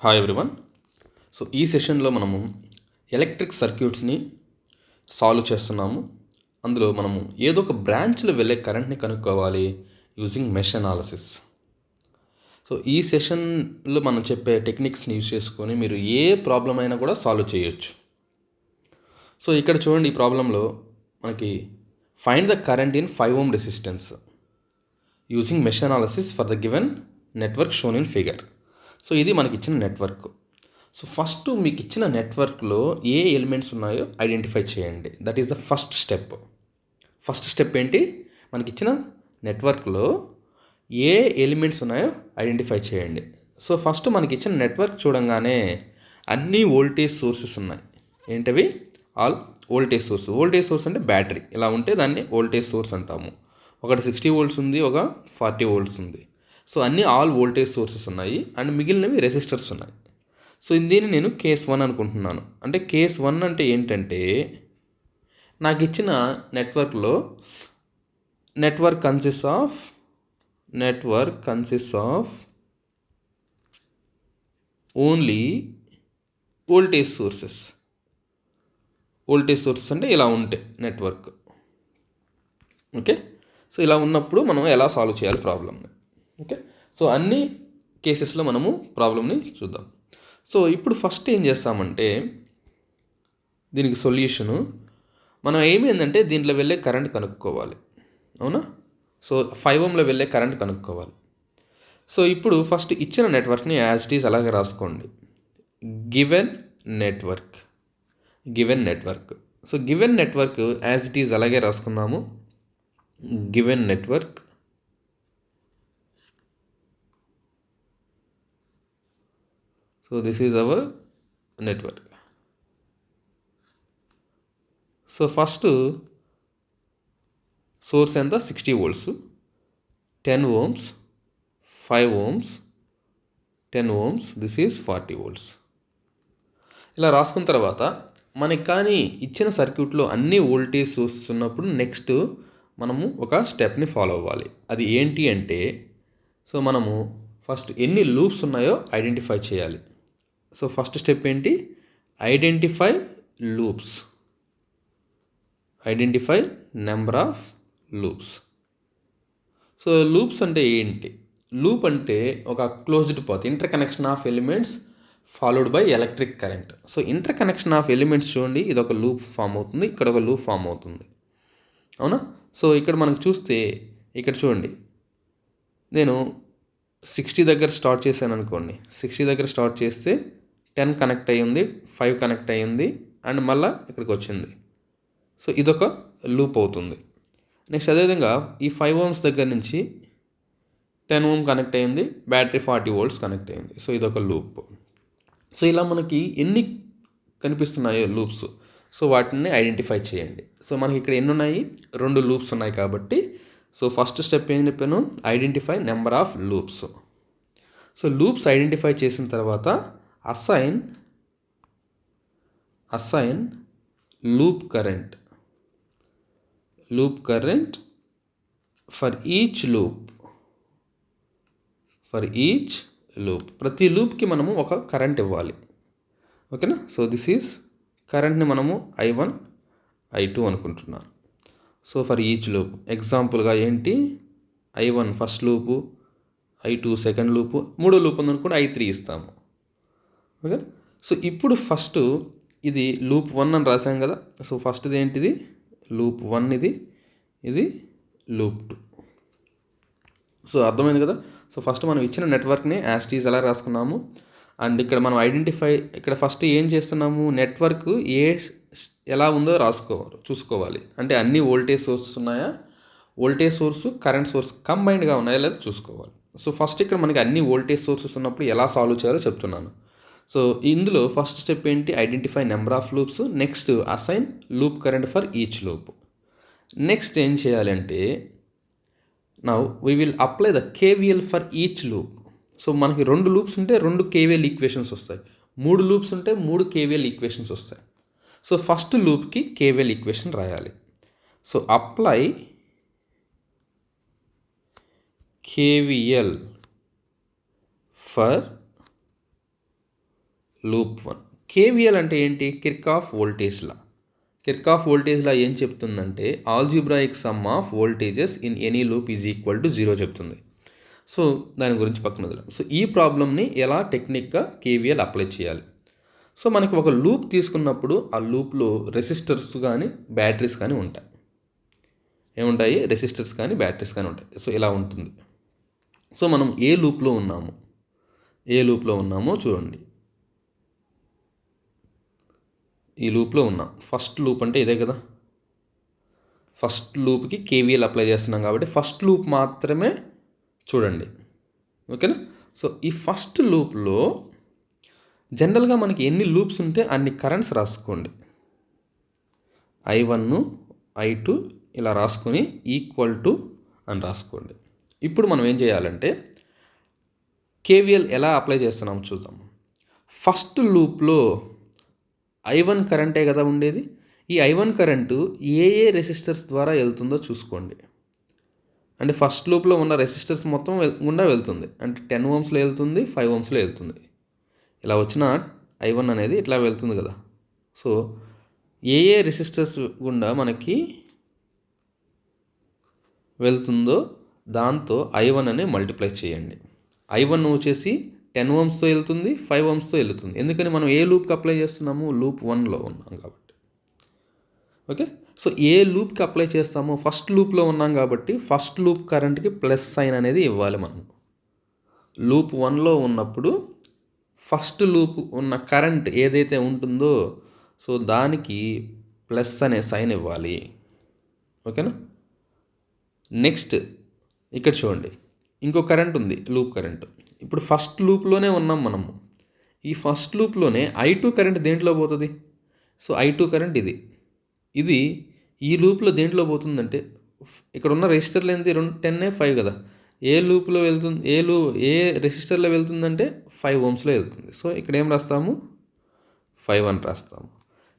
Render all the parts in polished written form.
Hi everyone. So ఈ సెషన్లో మనము ఎలక్ట్రిక్ సర్క్యూట్స్ని సాల్వ్ చేస్తున్నాము. అందులో మనము ఏదో ఒక బ్రాంచ్లో వెళ్ళే కరెంట్ని కనుక్కోవాలి యూజింగ్ మెష్ అనాలిసిస్. సో ఈ సెషన్లో మనం చెప్పే టెక్నిక్స్ని యూజ్ చేసుకొని మీరు ఏ ప్రాబ్లం అయినా కూడా సాల్వ్ చేయొచ్చు. సో ఇక్కడ చూడండి, ఈ ప్రాబ్లంలో మనకి find the current in 5 ohm resistance using mesh analysis for the given network shown in figure. So ఇది మనకి ఇచ్చిన నెట్వర్క్. సో ఫస్ట్ మీకు ఇచ్చిన నెట్వర్క్లో ఏ ఎలిమెంట్స్ ఉన్నాయో ఐడెంటిఫై చేయండి. That is the first step. First step ఏంటి? మనకి ఇచ్చిన నెట్వర్క్లో ఏ ఎలిమెంట్స్ ఉన్నాయో ఐడెంటిఫై చేయండి. సో ఫస్ట్ మనకి ఇచ్చిన నెట్వర్క్ చూడంగానే అన్ని వోల్టేజ్ సోర్సెస్ ఉన్నాయి. ఏంటవి? All voltage source. Voltage source అంటే బ్యాటరీ. ఇలా ఉంటే దాన్ని వోల్టేజ్ సోర్స్ అంటాము. ఒకటి 60 volts ఉంది, ఒక 40 volts ఉంది. సో అన్నీ ఆల్ వోల్టేజ్ సోర్సెస్ ఉన్నాయి అండ్ మిగిలినవి రెసిస్టర్స్ ఉన్నాయి. సో దీన్ని నేను కేస్ 1 అనుకుంటున్నాను. అంటే కేస్ 1 అంటే ఏంటంటే, నాకు ఇచ్చిన నెట్వర్క్లో network consist of only voltage sources. Voltage sources అంటే ఇలా ఉంటే నెట్వర్క్. ఓకే. సో ఇలా ఉన్నప్పుడు మనం ఎలా సాల్వ్ చేయాలి ప్రాబ్లమ్ని. ఓకే. సో అన్ని కేసెస్లో మనము ప్రాబ్లమ్ని చూద్దాం. సో ఇప్పుడు ఫస్ట్ ఏం చేస్తామంటే, దీనికి సొల్యూషను మనం ఏమైందంటే దీంట్లో వెళ్ళే కరెంట్ కనుక్కోవాలి. అవునా? సో 5 ohmలో వెళ్ళే కరెంట్ కనుక్కోవాలి. సో ఇప్పుడు ఫస్ట్ ఇచ్చిన నెట్వర్క్ని యాజ్ ఇట్ ఈస్ అలాగే రాసుకోండి. Given network. So given network as it is అలాగే రాసుకుందాము. Given network. So this is our network. So first source ఎంత? 60 volts, 10 ohms, 5 ohms, 10 ohms, this is 40 volts. ఇలా రాసుకున్న తర్వాత మనకి కానీ ఇచ్చిన సర్క్యూట్లో అన్ని వోల్టేజ్ సోర్సెస్ ఉన్నప్పుడు నెక్స్ట్ మనము ఒక స్టెప్ని ఫాలో అవ్వాలి. అది ఏంటి అంటే, సో మనము ఫస్ట్ ఎన్ని లూప్స్ ఉన్నాయో ఐడెంటిఫై చేయాలి. సో ఫస్ట్ స్టెప్ ఏంటి? Identify loops. Identify number of loops. So loops అంటే ఏంటి? లూప్ అంటే ఒక closed path, inter connection of elements followed by electric current. So inter connection of elements చూడండి, ఇది ఒక లూప్ ఫామ్ అవుతుంది, ఇక్కడ ఒక లూప్ ఫామ్ అవుతుంది. అవునా? సో ఇక్కడ మనకు చూస్తే, ఇక్కడ చూడండి, నేను 60 దగ్గర స్టార్ట్ చేశాను అనుకోండి. 60 దగ్గర స్టార్ట్ చేస్తే 10 కనెక్ట్ అయ్యింది, 5 కనెక్ట్ అయ్యింది అండ్ మళ్ళీ ఇక్కడికి వచ్చింది. సో ఇదొక లూప్ అవుతుంది. నెక్స్ట్ అదేవిధంగా ఈ 5 ohms దగ్గర నుంచి 10 ohm కనెక్ట్ అయ్యింది, బ్యాటరీ 40 volts కనెక్ట్ అయ్యింది. సో ఇదొక లూప్. సో ఇలా మనకి ఎన్ని కనిపిస్తున్నాయో లూప్స్, సో వాటిని ఐడెంటిఫై చేయండి. సో మనకి ఇక్కడ ఎన్ని ఉన్నాయి? 2 లూప్స్ ఉన్నాయి కాబట్టి, సో ఫస్ట్ స్టెప్ ఏం చెప్పాను? Identify number of loops. So loops identify చేసిన తర్వాత assign loop current for each loop. ప్రతి లూప్కి మనము ఒక కరెంట్ ఇవ్వాలి. ఓకేనా? సో దిస్ ఈజ్ కరెంట్ని మనము I1, I2 అనుకుంటున్నాను. సో ఫర్ ఈచ్ లూప్ ఎగ్జాంపుల్గా ఏంటి? I1 first loop, I2 second loop, మూడో లూప్ ఉందనుకోండి I3 ఇస్తాము. ఓకే. సో ఇప్పుడు ఫస్ట్ ఇది లూప్ 1 అని రాసాం కదా. సో ఫస్ట్ ఇది ఏంటిది? లూప్ 1. ఇది లూప్ 2. సో అర్థమైంది కదా. సో ఫస్ట్ మనం ఇచ్చిన నెట్వర్క్ని యాజ్ ఇట్ ఈజ్ ఎలా రాసుకున్నాము అండ్ ఇక్కడ మనం ఇక్కడ ఫస్ట్ ఏం చేస్తున్నాము? నెట్వర్క్ ఎలా ఉందో చూసుకోవాలి. అంటే అన్ని వోల్టేజ్ సోర్సెస్ ఉన్నాయా, వోల్టేజ్ సోర్సు కరెంట్ సోర్స్ కంబైన్డ్గా ఉన్నాయా లేదా చూసుకోవాలి. సో ఫస్ట్ ఇక్కడ మనకి అన్ని వోల్టేజ్ సోర్సెస్ ఉన్నప్పుడు ఎలా సాల్వ్ చేయాలో చెప్తున్నాను. సో ఇందులో ఫస్ట్ స్టెప్ ఏంటి? Identify number of loops. Next assign loop current for each loop. Next ఏం చేయాలంటే, now we will apply the KVL for each loop. So మనకి 2 లూప్స్ ఉంటే 2 KVL ఈక్వేషన్స్ వస్తాయి, 3 లూప్స్ ఉంటే 3 KVL ఈక్వేషన్స్ వస్తాయి. So first లూప్కి KVL equation రాయాలి. So apply KVL for loop 1. KVL అంటే ఏంటి? Kirchhoff voltage law. Kirchhoff voltage law ఏం చెప్తుందంటే algebraic some of voltages in any loop is equal to 0 చెప్తుంది. So దాని గురించి పక్కన వదిలేం. సో ఈ ప్రాబ్లమ్ని ఎలా టెక్నిక్గా కేవీఎల్ అప్లై చేయాలి? సో మనకి ఒక లూప్ తీసుకున్నప్పుడు ఆ లూప్లో రెసిస్టర్స్ కానీ బ్యాటరీస్ కానీ ఉంటాయి. ఏముంటాయి? రెసిస్టర్స్ కానీ బ్యాటరీస్ కానీ ఉంటాయి. సో ఇలా ఉంటుంది. సో మనం ఏ లూప్లో ఉన్నామో చూడండి. ఈ లూప్లో ఉన్నాం. ఫస్ట్ లూప్ అంటే ఇదే కదా. ఫస్ట్ లూప్కి కేవీఎల్ అప్లై చేస్తున్నాం కాబట్టి ఫస్ట్ లూప్ మాత్రమే చూడండి. ఓకేనా? సో ఈ ఫస్ట్ లూప్లో జనరల్గా మనకి ఎన్ని లూప్స్ ఉంటే అన్ని కరెంట్స్ రాసుకోండి. I1 I2 ఇలా రాసుకొని ఈక్వల్ టు అని రాసుకోండి. ఇప్పుడు మనం ఏం చేయాలంటే కేవీఎల్ ఎలా అప్లై చేస్తున్నాం చూద్దాం. ఫస్ట్ లూప్లో I1 కరెంటే కదా ఉండేది. ఈ I1 కరెంటు ఏ రెసిస్టర్స్ ద్వారా వెళ్తుందో చూసుకోండి. అంటే ఫస్ట్ లూప్లో ఉన్న రెసిస్టర్స్ మొత్తం గుండా వెళ్తుంది. అంటే 10 ohmsలో వెళ్తుంది, 5 ohmsలో వెళ్తుంది. ఇలా వచ్చిన I1 అనేది ఇట్లా వెళ్తుంది కదా. సో ఏ రెసిస్టర్స్ గుండా మనకి వెళ్తుందో దాంతో I1 అని మల్టిప్లై చేయండి. I1 వచ్చేసి 10 ohmsతో వెళ్తుంది, 5 ohmsతో వెళ్తుంది. ఎందుకని మనం ఏ లూప్కి అప్లై చేస్తున్నాము? లూప్ 1లో ఉన్నాం కాబట్టి. ఓకే. సో ఏ లూప్కి అప్లై చేస్తామో ఫస్ట్ లూప్లో ఉన్నాం కాబట్టి ఫస్ట్ లూప్ కరెంట్కి ప్లస్ సైన్ అనేది ఇవ్వాలి మనం. లూప్ 1లో ఉన్నప్పుడు ఫస్ట్ లూప్ ఉన్న కరెంట్ ఏదైతే ఉంటుందో సో దానికి ప్లస్ అనే సైన్ ఇవ్వాలి. ఓకేనా? నెక్స్ట్ ఇక్కడ చూడండి, ఇంకో కరెంట్ ఉంది, లూప్ కరెంట్. ఇప్పుడు ఫస్ట్ లూప్లోనే ఉన్నాం మనము. ఈ ఫస్ట్ లూప్లోనే I2 కరెంట్ దేంట్లో పోతుంది? సో I2 కరెంట్ ఇది ఈ లూప్లో దేంట్లో పోతుందంటే ఇక్కడ ఉన్న రెసిస్టర్లు ఏంటి? 10 5 కదా. ఏ లూప్లో వెళ్తుంది? ఏ రెసిస్టర్లో వెళ్తుందంటే 5 ohmsలో వెళ్తుంది. సో ఇక్కడ ఏం రాస్తాము? 5 అని రాస్తాము.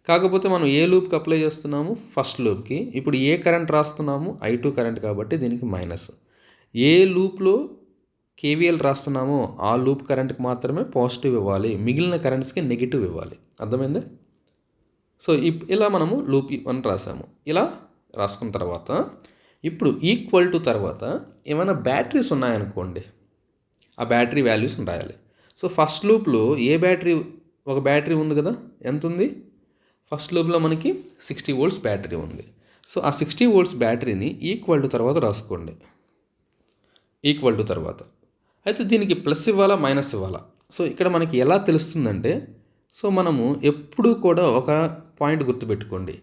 కాకపోతే మనం ఏ లూప్కి అప్లై చేస్తున్నాము? ఫస్ట్ లూప్కి. ఇప్పుడు ఏ కరెంట్ రాస్తున్నాము? I2 కరెంట్ కాబట్టి దీనికి మైనస్. ఏ లూప్లో కేవీఎల్ రాస్తున్నామో ఆ లూప్ కరెంట్కి మాత్రమే పాజిటివ్ ఇవ్వాలి, మిగిలిన కరెంట్స్కి నెగిటివ్ ఇవ్వాలి. అర్థమైందా? సో ఇలా మనము లూప్ 1 రాసాము. ఇలా రాసుకున్న తర్వాత ఇప్పుడు ఈక్వల్ టు తర్వాత ఏమైనా బ్యాటరీస్ ఉన్నాయనుకోండి, ఆ బ్యాటరీ వాల్యూస్ రాయాలి. సో ఫస్ట్ లూప్లో ఒక బ్యాటరీ ఉంది కదా. ఎంత ఉంది? ఫస్ట్ లూప్లో మనకి 60 volts బ్యాటరీ ఉంది. సో ఆ 60 volts బ్యాటరీని ఈక్వల్ టు తర్వాత రాసుకోండి. ఈక్వల్ టు తర్వాత అయితే దీనికి ప్లస్ ఇవ్వాలా, మైనస్ ఇవ్వాలా? సో ఇక్కడ మనకి ఎలా తెలుస్తుందంటే, సో మనము ఎప్పుడూ కూడా ఒక పాయింట్ గుర్తుపెట్టుకోండి.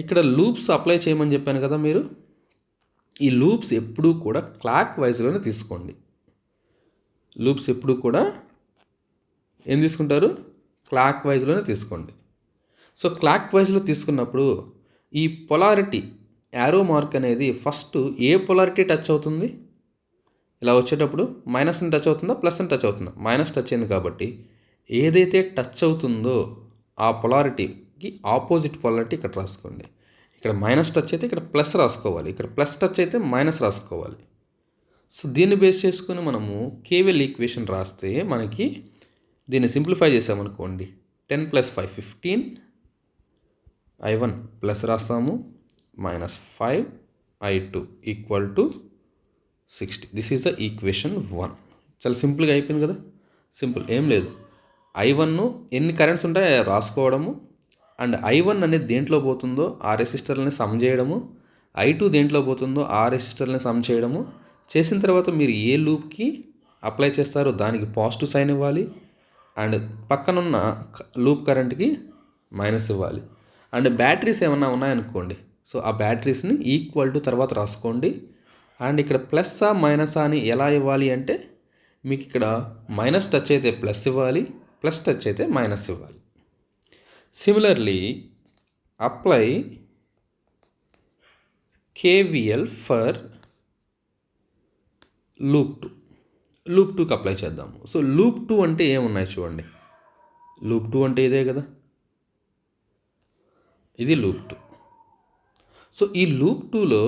ఇక్కడ లూప్స్ అప్లై చేయమని చెప్పాను కదా మీరు. ఈ లూప్స్ ఎప్పుడూ కూడా క్లాక్ వైజ్లోనే తీసుకోండి. లూప్స్ ఎప్పుడూ కూడా ఏం తీసుకుంటారు? క్లాక్ వైజ్లోనే తీసుకోండి. సో క్లాక్ వైజ్లో తీసుకున్నప్పుడు ఈ పొలారిటీ యారో మార్క్ అనేది ఫస్ట్ ఏ పొలారిటీ టచ్ అవుతుంది? ఇలా వచ్చేటప్పుడు మైనస్ని టచ్ అవుతుందా, ప్లస్ని టచ్ అవుతుందా? మైనస్ టచ్ అయింది కాబట్టి ఏదైతే టచ్ అవుతుందో ఆ పొలారిటీకి ఆపోజిట్ పొలారిటీ ఇక్కడ రాసుకోండి. ఇక్కడ మైనస్ టచ్ అయితే ఇక్కడ ప్లస్ రాసుకోవాలి, ఇక్కడ ప్లస్ టచ్ అయితే మైనస్ రాసుకోవాలి. సో దీన్ని బేస్ చేసుకుని మనము కేవీఎల్ ఈక్వేషన్ రాస్తే మనకి దీన్ని సింప్లిఫై చేసామనుకోండి, 10 + 5 15 I1 ప్లస్ రాస్తాము, -5 I2 equal to 60. This is the equation 1. చాలా సింపుల్గా అయిపోయింది కదా. సింపుల్, ఏం లేదు. I1 ఎన్ని కరెంట్స్ ఉంటాయో రాసుకోవడము, అండ్ I1 అనేది దేంట్లో పోతుందో ఆ రెసిస్టర్లని సమ్ చేయడము, I2 దేంట్లో పోతుందో ఆ రెసిస్టర్లని సమ్ చేయడము. చేసిన తర్వాత మీరు ఏ లూప్కి అప్లై చేస్తారో దానికి పాజిటివ్ సైన్ ఇవ్వాలి, అండ్ పక్కనున్న లూప్ కరెంట్కి మైనస్ ఇవ్వాలి. అండ్ బ్యాటరీస్ ఏమన్నా ఉన్నాయనుకోండి, సో ఆ బ్యాటరీస్ని ఈక్వల్ టు తర్వాత రాసుకోండి. అండ్ ఇక్కడ ప్లస్సా మైనసా అని ఎలా ఇవ్వాలి అంటే, మీకు ఇక్కడ మైనస్ టచ్ అయితే ప్లస్ ఇవ్వాలి, ప్లస్ టచ్ అయితే మైనస్ ఇవ్వాలి. Similarly apply KVL for loop 2. Loop 2కి అప్లై చేద్దాము. సో లూప్ 2 అంటే ఏమున్నాయి చూడండి. లూప్ 2 అంటే ఇదే కదా, ఇది లూప్ 2. సో ఈ లూప్ 2లో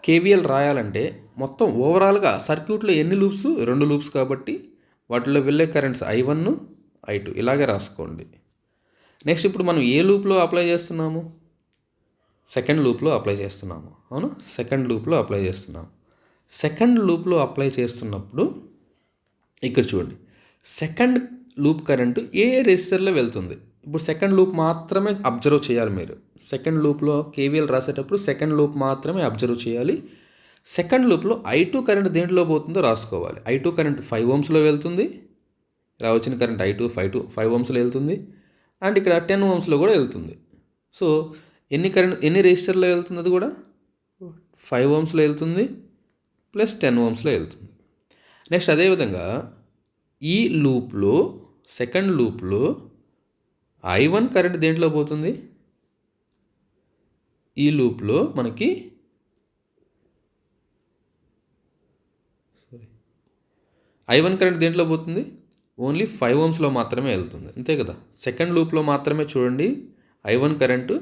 కేవీఎల్ రాయాలంటే మొత్తం ఓవరాల్గా సర్క్యూట్లో ఎన్ని లూప్స్? 2 లూప్స్ కాబట్టి వాటిలో వెళ్ళే కరెంట్స్ I1 I2 ఇలాగే రాసుకోండి. నెక్స్ట్ ఇప్పుడు మనం ఏ లూప్లో అప్లై చేస్తున్నాము? సెకండ్ లూప్లో అప్లై చేస్తున్నాము. అవును, సెకండ్ లూప్లో అప్లై చేస్తున్నాము. సెకండ్ లూప్లో అప్లై చేస్తున్నప్పుడు ఇక్కడ చూడండి, సెకండ్ లూప్ కరెంటు ఏ రెసిస్టర్లో వెళ్తుంది. ఇప్పుడు సెకండ్ లూప్ మాత్రమే అబ్జర్వ్ చేయాలి మీరు. సెకండ్ లూప్లో కేవీఎల్ రాసేటప్పుడు సెకండ్ లూప్ మాత్రమే అబ్జర్వ్ చేయాలి. సెకండ్ లూప్లో I2 కరెంట్ దేంట్లో పోతుందో రాసుకోవాలి. I2 కరెంట్ 5 ohmsలో వెళ్తుంది. ఇలా వచ్చిన కరెంట్ I2 5 ohmsలో వెళ్తుంది. అండ్ ఇక్కడ 10 ohmsలో కూడా వెళ్తుంది. సో ఎన్ని రెసిస్టర్లో వెళ్తుంది? అది కూడా 5 ohmsలో వెళ్తుంది ప్లస్ 10 ohmsలో వెళ్తుంది. నెక్స్ట్ అదేవిధంగా ఈ లూప్లో సెకండ్ లూప్లో I1 కరెంట్ దేంట్లో పోతుంది? ఈ లూప్లో మనకి I1 కరెంట్ దేంట్లో పోతుంది? ఓన్లీ 5 ohmsలో మాత్రమే వెళ్తుంది, అంతే కదా. సెకండ్ లూప్లో మాత్రమే చూడండి I1 కరెంటు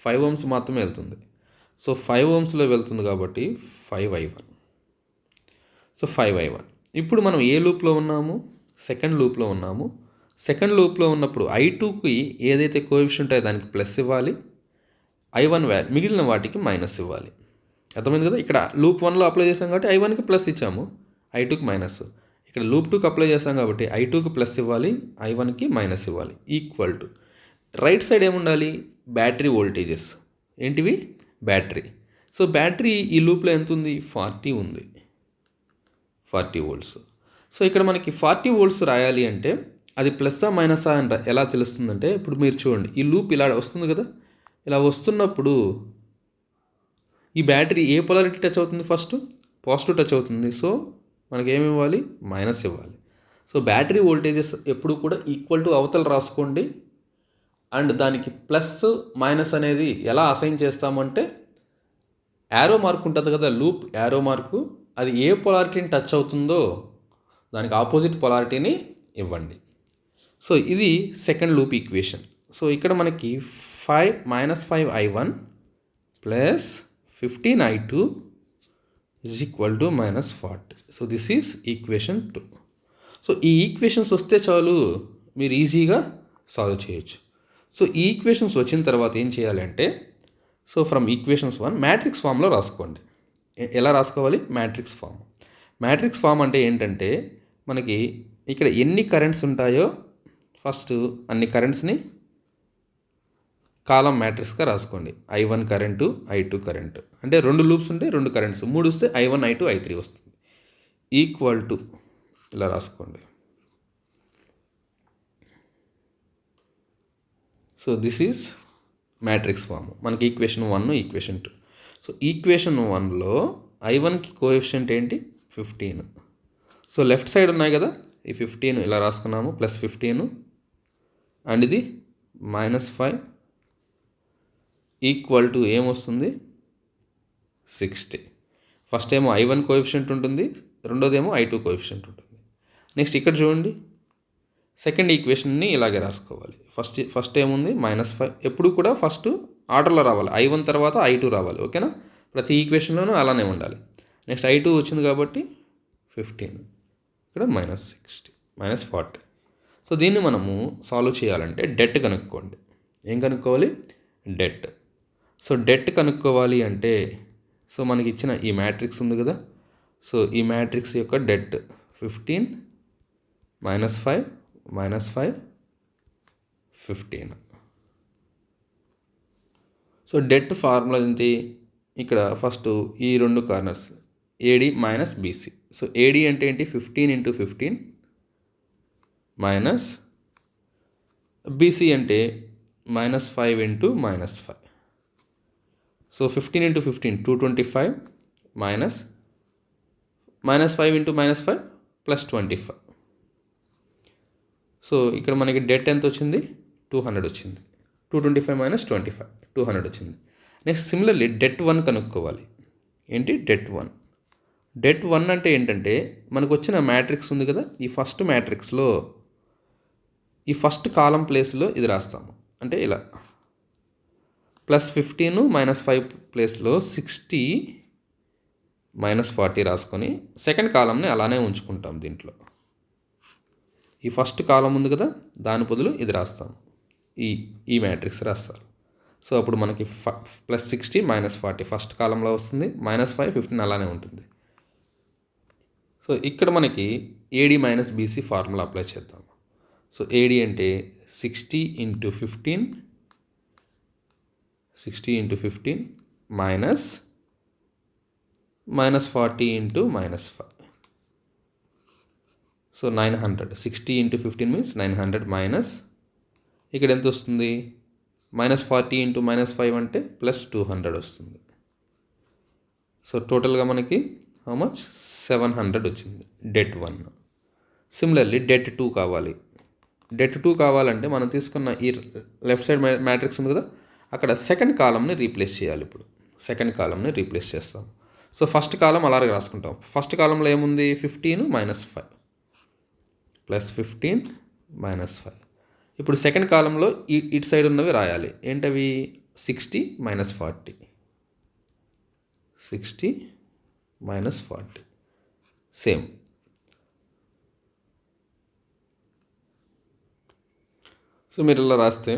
5 ohms మాత్రమే వెళ్తుంది. సో 5 ohmsలో వెళ్తుంది కాబట్టి 5I1. So 5I1. ఇప్పుడు మనం ఏ లూప్లో ఉన్నాము? సెకండ్ లూప్లో ఉన్నాము. సెకండ్ లూప్లో ఉన్నప్పుడు I2కి ఏదైతే కోఎఫిషియంట్ ఉంటుందో దానికి ప్లస్ ఇవ్వాలి, I1 మిగిలిన వాటికి మైనస్ ఇవ్వాలి. అర్థమైంది కదా. ఇక్కడ లూప్ 1లో అప్లై చేసాం కాబట్టి I1కి ప్లస్ ఇచ్చాము, I2కి మైనస్. ఇక్కడ లూప్ 2కి అప్లై చేసాం కాబట్టి I2కి ప్లస్ ఇవ్వాలి, I1కి మైనస్ ఇవ్వాలి. ఈక్వల్ టు రైట్ సైడ్ ఏముండాలి? Battery voltages. ఏంటివి? బ్యాటరీ. సో బ్యాటరీ ఈ లూప్లో ఎంత ఉంది? 40 ఉంది, 40 volts. సో ఇక్కడ మనకి 40 volts రాయాలి అంటే అది ప్లస్సా మైనసా అని ఎలా తెలుస్తుందంటే, ఇప్పుడు మీరు చూడండి, ఈ లూప్ ఇలా వస్తుంది కదా. ఇలా వస్తున్నప్పుడు ఈ బ్యాటరీ ఏ పొలారిటీ టచ్ అవుతుంది? ఫస్ట్ పాజిటివ్ టచ్ అవుతుంది. సో మనకి ఏమి ఇవ్వాలి? మైనస్ ఇవ్వాలి. సో బ్యాటరీ వోల్టేజెస్ ఎప్పుడు కూడా ఈక్వల్ టు అవతల రాసుకోండి. అండ్ దానికి ప్లస్ మైనస్ అనేది ఎలా అసైన్ చేస్తామంటే, యారో మార్క్ ఉంటుంది కదా, లూప్ యారో మార్కు, అది ఏ పొలారిటీని టచ్ అవుతుందో దానికి ఆపోజిట్ పొలారిటీని ఇవ్వండి. సో ఇది సెకండ్ లూప్ ఈక్వేషన్. సో ఇక్కడ మనకి -5I1 plus 15I2 is equal to -40. So this is equation 2. So ఈ ఈక్వేషన్స్ వస్తే చాలు, మీరు ఈజీగా సాల్వ్ చేయొచ్చు. సో ఈ ఈక్వేషన్స్ వచ్చిన తర్వాత ఏం చేయాలంటే, సో ఫ్రమ్ ఈక్వేషన్స్ 1 మ్యాట్రిక్స్ ఫామ్లో రాసుకోండి. ఎలా రాసుకోవాలి? Matrix form. మ్యాట్రిక్స్ ఫామ్ అంటే ఏంటంటే, మనకి ఇక్కడ ఎన్ని కరెంట్స్ ఉంటాయో ఫస్ట్ అన్ని కరెంట్స్ని కాలం మ్యాట్రిక్స్గా రాసుకోండి. I1 కరెంటు, I2 కరెంటు, అంటే 2 లూప్స్ ఉంటే 2 కరెంట్స్, 3 వస్తే I1 I2 I3 వస్తుంది. ఈక్వల్ టు ఇలా రాసుకోండి. So this is matrix form. మనకి ఈక్వేషన్ 1, ఈక్వేషన్ 2. సో ఈక్వేషన్ 1లో I1కి కోఎఫిషియంట్ ఏంటి? 15. సో లెఫ్ట్ సైడ్ ఉన్నాయి కదా, ఈ 15 ఇలా రాసుకున్నాము, ప్లస్ 15 అండ్ ఇది -5 ఈక్వల్ టు ఏమొస్తుంది? 60. ఫస్ట్ ఏమో I1 కోఎఫిషియంట్ ఉంటుంది, రెండోదేమో I2 కోఎఫిషియంట్ ఉంటుంది. నెక్స్ట్ ఇక్కడ చూడండి, సెకండ్ ఈక్వేషన్ని ఇలాగే రాసుకోవాలి. ఫస్ట్ ఏముంది? -5. ఎప్పుడు కూడా ఫస్ట్ ఆర్డర్లో రావాలి, I1 తర్వాత I2 రావాలి, ఓకేనా. ప్రతి ఈక్వేషన్లోనూ అలానే ఉండాలి. నెక్స్ట్ I2 వచ్చింది కాబట్టి 15, ఇక్కడ -60, -40. సో దీన్ని మనము సాల్వ్ చేయాలంటే డెట్ కనుక్కోండి. ఏం కనుక్కోవాలి? డెట్. సో డెట్ కనుక్కోవాలి అంటే, సో మనకి ఇచ్చిన ఈ మ్యాట్రిక్స్ ఉంది కదా, సో ఈ మ్యాట్రిక్స్ యొక్క డెట్ 15 -5 -5 15. సో డెట్ ఫార్ములా ఏంటి? ఇక్కడ ఫస్ట్ ఈ 2 corners AD - BC. So AD అంటే ఏంటి? 15 × 15 మైనస్ BC అంటే -5 × -5. సో 15 × 15 225 -5 × -5 +25. సో ఇక్కడ మనకి డెట్ ఎంత వచ్చింది? 200 వచ్చింది. 225 - 25 200 వచ్చింది. నెక్స్ట్ సిమిలర్లీ డెట్ 1 కనుక్కోవాలి. ఏంటి? డెట్ 1. డెట్ 1 అంటే ఏంటంటే, మనకు వచ్చిన మ్యాట్రిక్స్ ఉంది కదా, ఈ ఫస్ట్ మ్యాట్రిక్స్లో ఈ ఫస్ట్ కాలం ప్లేస్లో ఇది రాస్తాము, అంటే ఇలా +15 -5 ప్లేస్లో 60 -40 రాసుకొని సెకండ్ కాలంని అలానే ఉంచుకుంటాం దీంట్లో. ఈ ఫస్ట్ కాలం ఉంది కదా, దాని బదులు ఇది రాస్తాం, ఈ మ్యాట్రిక్స్ రాస్తారు. సో అప్పుడు మనకి +60 -40 ఫస్ట్ కాలంలో వస్తుంది, -5 15 అలానే ఉంటుంది. సో ఇక్కడ మనకి AD minus BC formula apply చేద్దాం. సో ఏడి అంటే 60 × 15 మైనస్ -40 × -5. సో 900. 60 × 15 మీన్స్ 900 మైనస్ ఇక్కడ ఎంత వస్తుంది, -40 × -5 అంటే +200 వస్తుంది. సో టోటల్గా మనకి హౌ మచ్ 700 వచ్చింది డెట్ 1. సిమిలర్లీ డెట్ 2 కావాలి. డెట్ 2 కావాలంటే మనం తీసుకున్న ఈ లెఫ్ట్ సైడ్ మ్యాట్రిక్స్ ఉంది కదా, అక్కడ సెకండ్ కాలంని రీప్లేస్ చేయాలి. ఇప్పుడు సెకండ్ కాలంని రీప్లేస్ చేస్తాం. సో ఫస్ట్ కాలం అలాగే రాసుకుంటాం. ఫస్ట్ కాలంలో ఏముంది, 15 -5 +15 -5. ఇప్పుడు సెకండ్ కాలంలో ఇటు సైడ్ ఉన్నవి రాయాలి. ఏంటవి, 60 -40 సేమ్. సో మీరు ఇలా రాస్తే,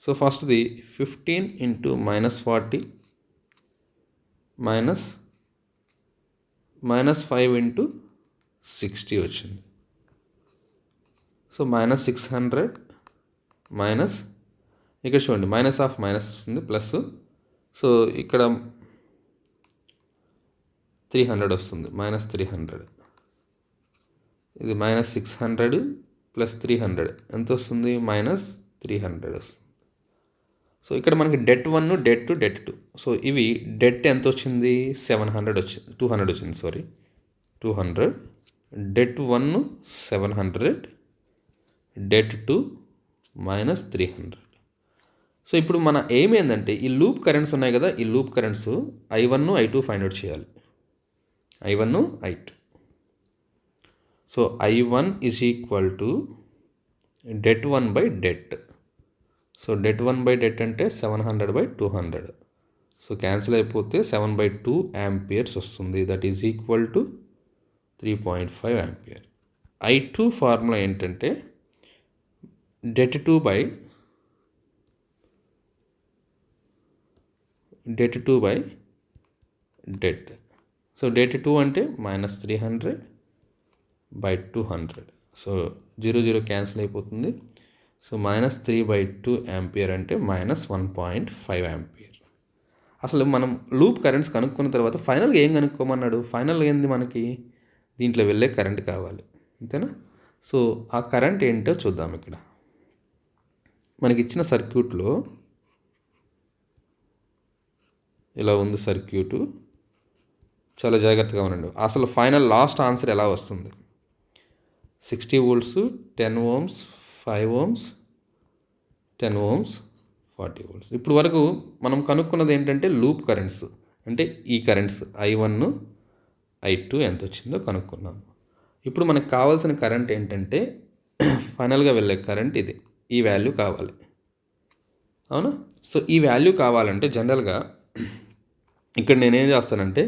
సో ఫస్ట్ది 15 × -40 -5 × 60 వచ్చింది. సో -600 మైనస్ ఇక్కడ చూడండి మైనస్ ఆఫ్ మైనస్ వస్తుంది ప్లస్. సో ఇక్కడ 300 వస్తుంది, -300. ఇది -600 + 300 ఎంత వస్తుంది, -300 వస్తుంది. సో ఇక్కడ మనకి డెట్ 1, డెట్ 2, డెట్ 2. సో ఇవి డెట్ ఎంత వచ్చింది, 200 వచ్చింది, 200. Debt 1 700, debt 2 -300. సో ఇప్పుడు మన ఎయిమ్ ఏంటంటే ఈ లూప్ కరెంట్స్ ఉన్నాయి కదా, ఈ loop currents I1, I2 find out చేయాలి. I1, I2. So I1 = debt 1/det. So det 1/det అంటే 700/200. సో క్యాన్సిల్ అయిపోతే 7/2 ఆంపియర్స్ వస్తుంది. That is equal to 3.5 ampere. I2 formula ఏంటంటే det 2/det. సో det 2 అంటే -300/200. So 0 cancel అయిపోతుంది. So -3/2 ampere అంటే -1.5 ampere. అసలు మనం లూప్ కరెంట్స్ కనుక్కున్న తర్వాత ఫైనల్గా ఏం కనుక్కోమన్నాడు, ఫైనల్గా ఏంది మనకి దీంట్లో వెళ్ళే కరెంట్ కావాలి, అంతేనా. సో ఆ కరెంట్ ఏంటో చూద్దాం. ఇక్కడ మనకి ఇచ్చిన సర్క్యూట్లో ఇలా ఉంది సర్క్యూటు, చాలా జాగ్రత్తగా ఉండండి. అసలు ఫైనల్ లాస్ట్ ఆన్సర్ ఎలా వస్తుంది, 60 volts, 10 ohms, 5 ohms, 10 ohms, 40 volts. ఇప్పుడు వరకు మనం కనుక్కున్నది ఏంటంటే లూప్ కరెంట్స్, అంటే ఈ కరెంట్స్ I1, I2 ఎంత వచ్చిందో కనుక్కున్నాము. ఇప్పుడు మనకు కావాల్సిన కరెంట్ ఏంటంటే ఫైనల్గా వెళ్ళే కరెంట్ ఇది, ఈ వాల్యూ కావాలి, అవునా. సో ఈ వాల్యూ కావాలంటే జనరల్గా ఇక్కడ నేనేం చేస్తానంటే,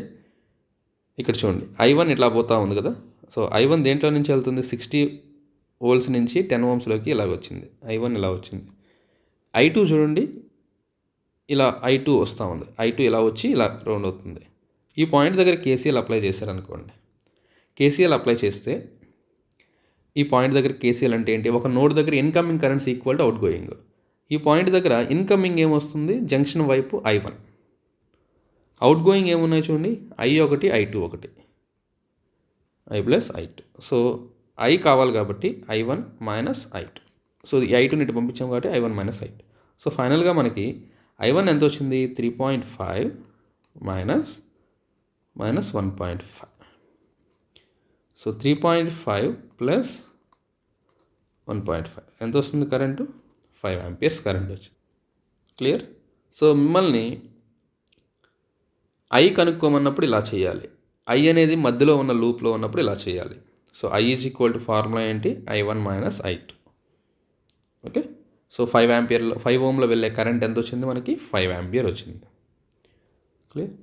ఇక్కడ చూడండి I1 ఇట్లా పోతూ ఉంది కదా. సో I1 దేంట్లో నుంచి వెళ్తుంది, 60 volts నుంచి 10 ohmsలోకి ఇలాగ వచ్చింది, I1 ఇలా వచ్చింది. I2 చూడండి, ఇలా I2 వస్తూ ఉంది, I2 ఇలా వచ్చి ఇలా రౌండ్ అవుతుంది. ఈ పాయింట్ దగ్గర KCL అప్లై చేశారనుకోండి, KCL అప్లై చేస్తే ఈ పాయింట్ దగ్గర KCL అంటే ఏంటి, ఒక నోడ్ దగ్గర incoming currents equal to out going. ఈ పాయింట్ దగ్గర ఇన్కమింగ్ ఏమొస్తుంది, జంక్షన్ వైపు I1, అవుట్ గోయింగ్ ఏమున్నాయి చూడండి, I1, I2 ఒకటి, I + I2. సో I కావాలి కాబట్టి I1 - I2. సో ఈ I2ని ఇటు పంపించాం కాబట్టి I1 - I2. సో ఫైనల్గా మనకి I1 ఎంత వచ్చింది, 3.5 - 1.5. సో 3.5 + 1.5 ఎంత వస్తుంది కరెంటు, 5 ఆంపియర్స్ కరెంట్ వచ్చింది. క్లియర్. సో మిమ్మల్ని I కనుక్కోమన్నప్పుడు ఇలా చేయాలి, I అనేది మధ్యలో ఉన్న లూప్లో ఉన్నప్పుడు ఇలా చేయాలి. సో I = ఫార్ములా ఏంటి, I1 - I2. ఓకే. సో 5 ohmలో వెళ్ళే కరెంట్ ఎంత వచ్చింది మనకి, 5 ఆంపియర్ వచ్చింది. క్లియర్.